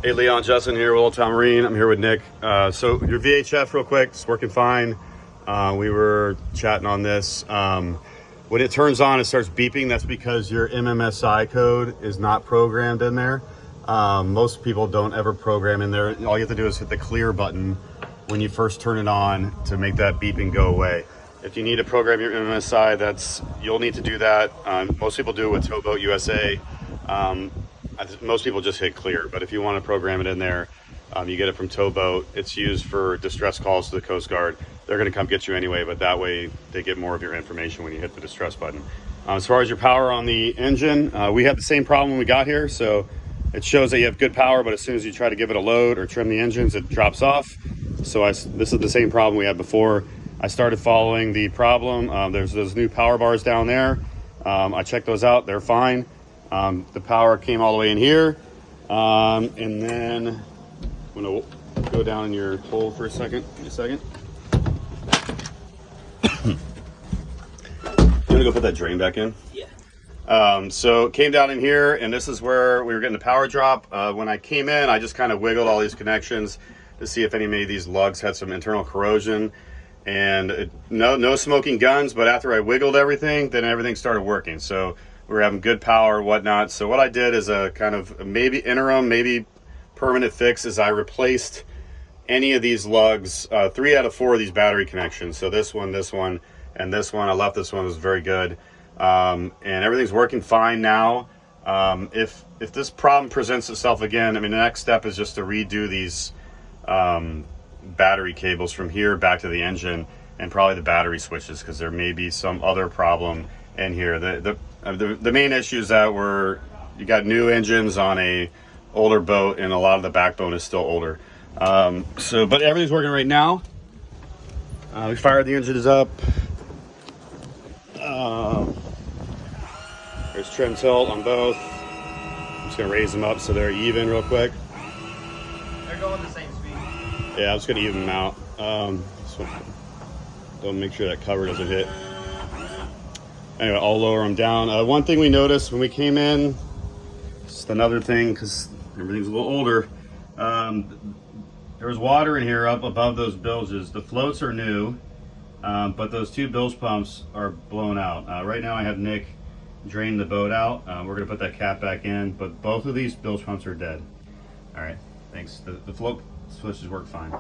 Hey Leon, Justin here with Old Town Marine. I'm here with Nick. So your VHF real quick, it's working fine. We were chatting on this. When it turns on, it starts beeping. That's because your MMSI code is not programmed in there. Most people don't ever program in there. All you have to do is hit the clear button when you first turn it on to make that beeping go away. If you need to program your MMSI, you'll need to do that. Most people do it with Towboat USA. Most people just hit clear, but if you want to program it in there, you get it from Towboat. It's used for distress calls to the Coast Guard. They're going to come get you anyway, but that way they get more of your information when you hit the distress button. As far as your power on the engine, we had the same problem when we got here. So it shows that you have good power, but as soon as you try to give it a load or trim the engines, it drops off. So this is the same problem we had before. I started following the problem. There's those new power bars down there. I checked those out. They're fine. The power came all the way in here. And then I'm going to go down in your hole for a second. Give me a second. You want to go put that drain back in? Yeah. So it came down in here, and this is where we were getting the power drop. When I came in, I just kind of wiggled all these connections to see if any of these lugs had some internal corrosion. And no smoking guns, but after I wiggled everything, then everything started working. So we were having good power, whatnot. So what I did is a kind of maybe interim, maybe permanent fix is I replaced any of these lugs, 3 out of 4 of these battery connections. So this one, and this one. I left this one, it was very good. And everything's working fine now. If this problem presents itself again, I mean, the next step is just to redo these battery cables from here back to the engine, and probably the battery switches, because there may be some other problem in here. The main issue is that you got new engines on a older boat, and a lot of the backbone is still older. But everything's working right now. We fired the engines up. There's trim tilt on both. I'm just gonna raise them up so they're even real quick. They're going the same speed. Yeah, I'm just gonna even them out. Don't make sure that cover doesn't hit. Anyway, I'll lower them down. One thing we noticed when we came in, just another thing, because everything's a little older, there was water in here up above those bilges. The floats are new, but those 2 bilge pumps are blown out. Right now I have Nick drain the boat out. We're gonna put that cap back in, but both of these bilge pumps are dead. All right, thanks. The float switches work fine.